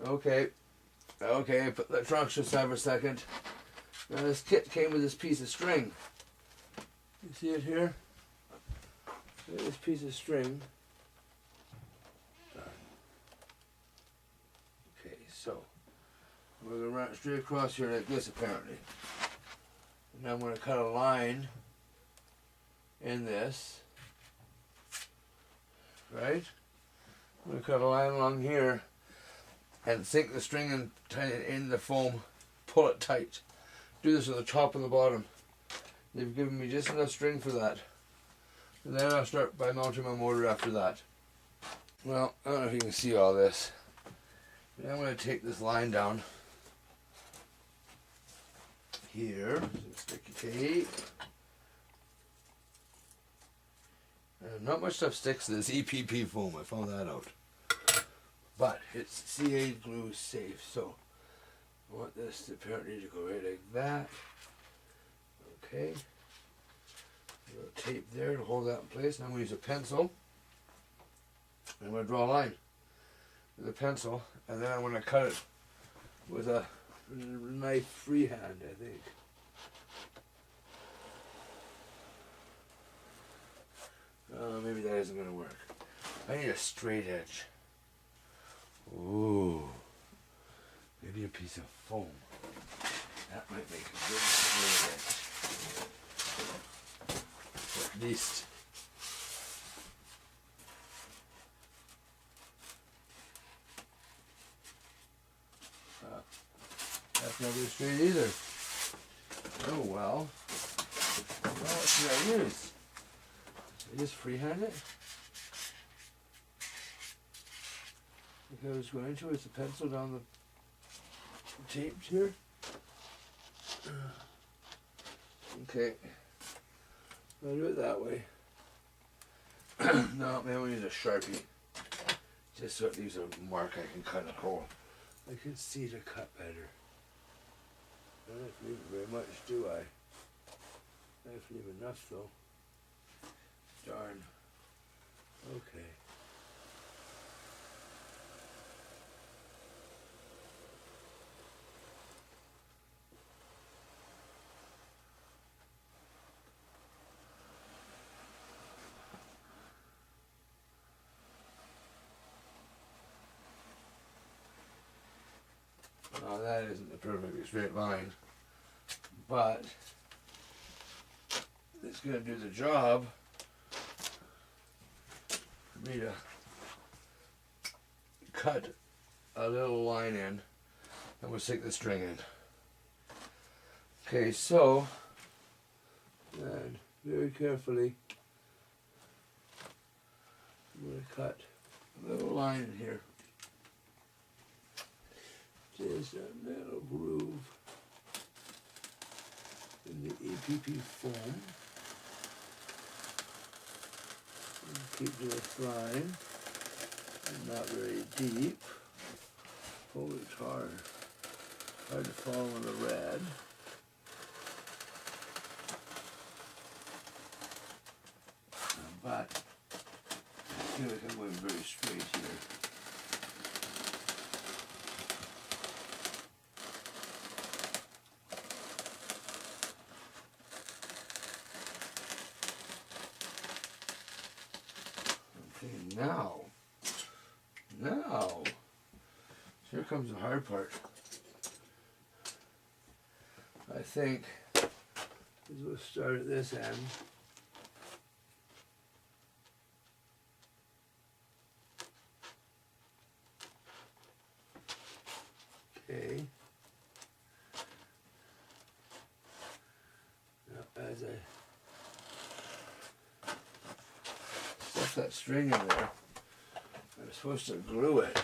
Okay, put the trunks aside for a second. Now this kit came with this piece of string. You see it here? This piece of string. Okay, so we're going to run it straight across here like this apparently. And I'm going to cut a line in this. Right? I'm going to cut a line along here and sink the string in the foam, pull it tight. Do this on the top and the bottom. They've given me just enough string for that. And then I'll start by mounting my motor after that. Well, I don't know if you can see all this. But I'm going to take this line down here, some sticky tape. And not much stuff sticks to this EPP foam, I found that out. But it's CA glue safe, so I want this apparently to go right like that. Okay. A little tape there to hold that in place. Now I'm going to use a pencil. I'm going to draw a line with a pencil, and then I'm going to cut it with a knife freehand, I think. Maybe that isn't going to work. I need a straight edge. Ooh. Maybe a piece of foam. That might make a good straight edge. At least. That's not very straight either. Oh well. Well, what should I use? I just freehand it? Like I was going to, it's a pencil down the tapes here. Okay. I'll do it that way. No, maybe I'll use a Sharpie. Just so it leaves a mark I can cut a hole. I can see the cut better. I don't have to leave it very much, do I? I have to leave enough though. Darn. Okay. Now that isn't a perfectly straight line, but it's going to do the job for me to cut a little line in, and we'll stick the string in. Okay, so then very carefully I'm going to cut a little line in here. Just a little groove in the EPP foam. And keep this line and not very deep. Oh, it's hard. Hard to follow in the red. But I feel like I'm going very straight here. Now, here comes the hard part. I think we'll start at this end. Okay. Now, as I stuff that string in there, I'm supposed to glue it.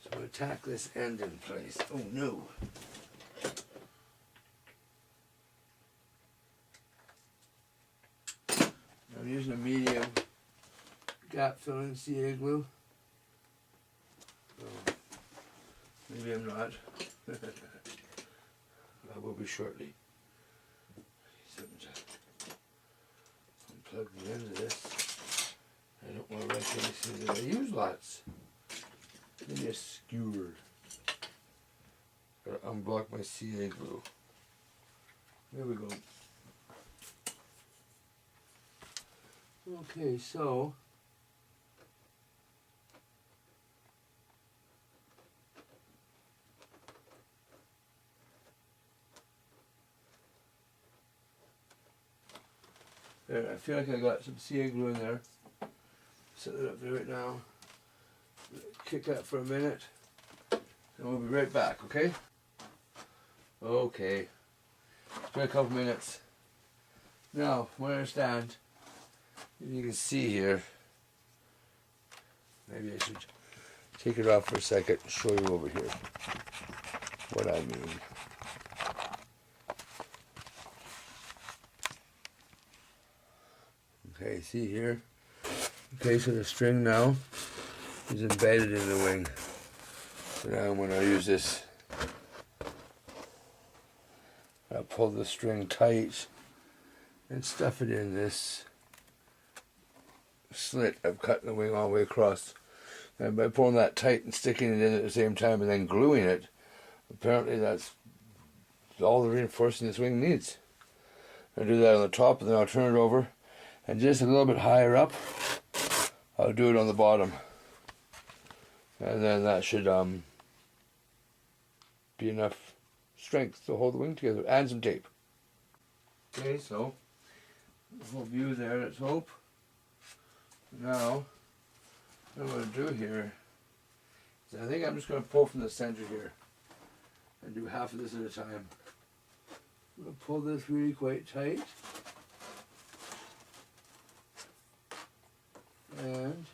So I'm going to tack this end in place. Oh no! I'm using a medium gap filling CA glue. Oh, maybe I'm not. I will be shortly. Something to unplug the end of this. I don't want to wreck anything that I use lots. Maybe a skewer. Gotta unblock my CA glue. There we go. Okay, so there, I feel like I got some CA glue in there. Set it up there right now. Kick that for a minute. And we'll be right back, okay? Okay. It's been a couple minutes. Now, where I stand, if you can see here, maybe I should take it off for a second and show you over here what I mean. Okay, see here? Okay, so the string now is embedded in the wing. So now I'm going to use this. I'll pull the string tight and stuff it in this slit I've cut in the wing all the way across. And by pulling that tight and sticking it in at the same time and then gluing it, apparently that's all the reinforcing this wing needs. I'll do that on the top and then I'll turn it over, and just a little bit higher up I'll do it on the bottom, and then that should be enough strength to hold the wing together, and some tape. Okay, so the whole view there, let's hope. Now, what I'm going to do here is I think I'm just going to pull from the center here and do half of this at a time. I'm going to pull this really quite tight and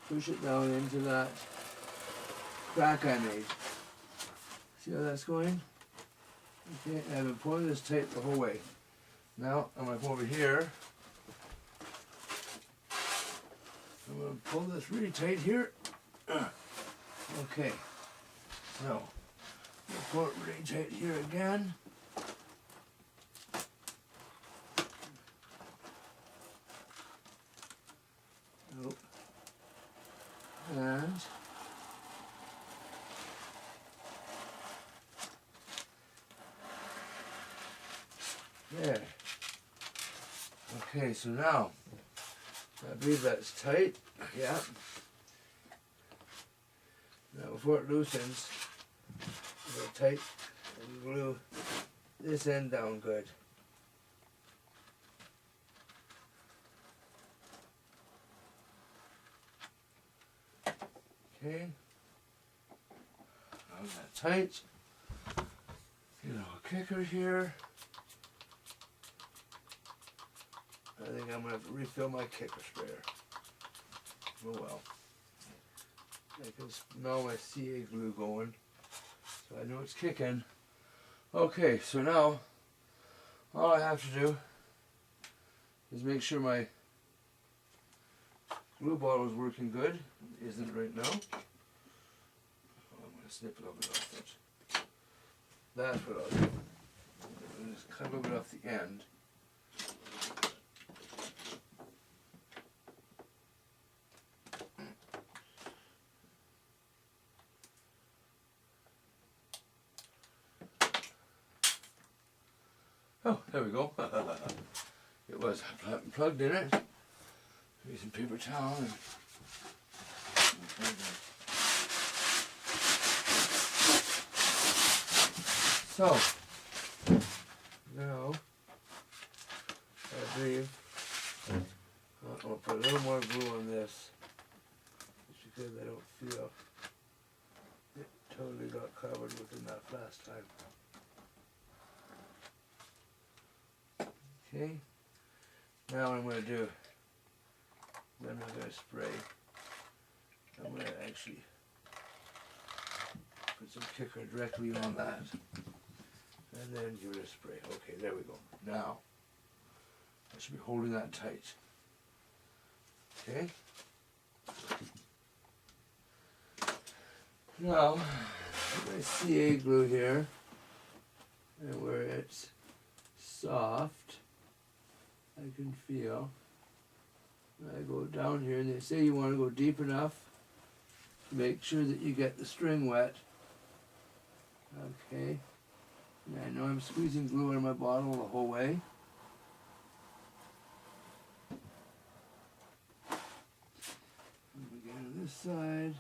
push it down into that crack I made. See how that's going? Okay, and I've been pulling this tight the whole way. Now I'm going to come over here. I'm going to pull this really tight here. Okay, so I'll pull it really tight here again. Nope. And there. Okay, so now I believe that's tight. Yeah. Now before it loosens, I'm going to tight and glue this end down good. Okay. Now that tight. Get a kicker here. I think I'm going to have to refill my kicker sprayer. Oh well. I can smell my CA glue going, so I know it's kicking. Okay, so now all I have to do is make sure my glue bottle is working good. It isn't right now. Oh, I'm going to snip a little bit off it. That's what I'll do. I'm going to just cut a little bit off the end. Oh, there we go. It was plugged in it. Use some paper towel and so now I believe I'll put a little more glue on this just because I don't feel it totally got covered within that last time. Okay, now what I'm going to do, I'm not going to spray, I'm going to actually put some kicker directly on that, and then give it a spray. Okay, there we go. Now, I should be holding that tight. Okay. Now, my CA glue here, and where it's soft, I can feel. I go down here, and they say you want to go deep enough make sure that you get the string wet. Okay. And I know I'm squeezing glue in my bottle the whole way. And again on this side.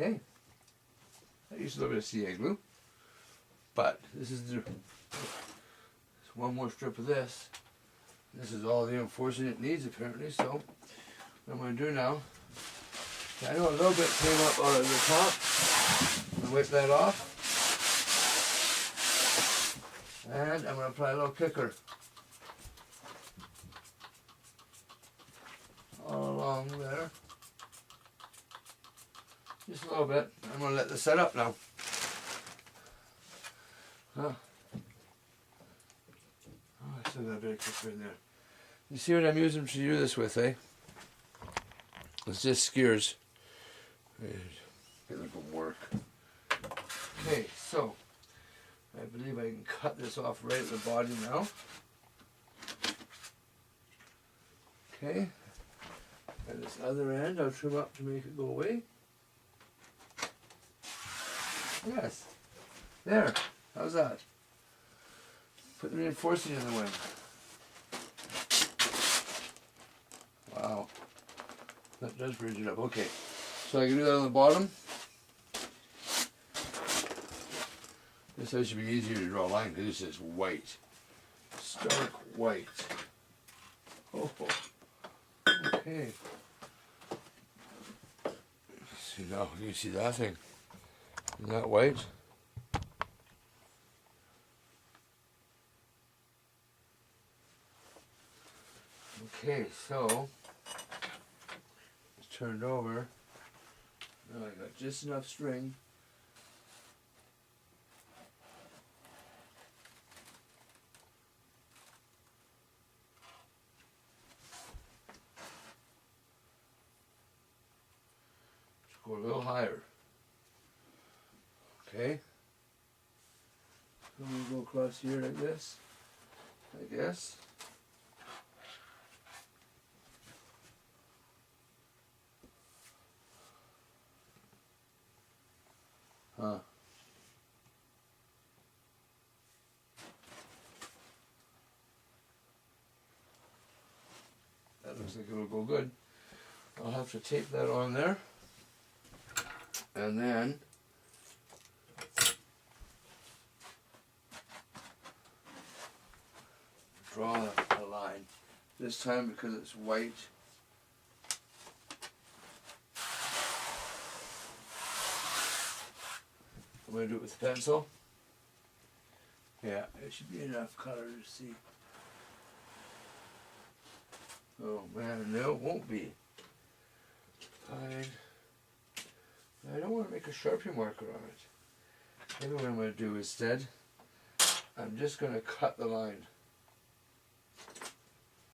Okay, I used a little bit of CA glue, but this is one more strip of this. This is all the reinforcing it needs apparently, so what I'm going to do now, I know a little bit came up out of the top. I'm going to wipe that off, and I'm going to apply a little kicker all along there. Just a little bit. I'm going to let this set up now. Huh. Oh, I still got a bit of kicker in there. You see what I'm using to do this with, eh? It's just skewers. Get a little work. Okay, so I believe I can cut this off right at the body now. Okay. And this other end I'll trim up to make it go away. Yes. There. How's that? Put the reinforcing in the wing. Wow. That does bridge it up. Okay. So I can do that on the bottom. This should be easier to draw a line because this is white. Stark white. Oh. Okay. See now, you see that thing? Isn't that white? Okay, so it's turned over. Now I got just enough string. Just go a little higher. Okay. So we'll go across here like this, I guess. Huh. That looks like it'll go good. I'll have to tape that on there. And then draw a line. This time, because it's white, I'm going to do it with a pencil. Yeah, it should be enough color to see. Oh man, no, it won't be. Fine. I don't want to make a Sharpie marker on it. Maybe what I'm going to do instead, I'm just going to cut the line.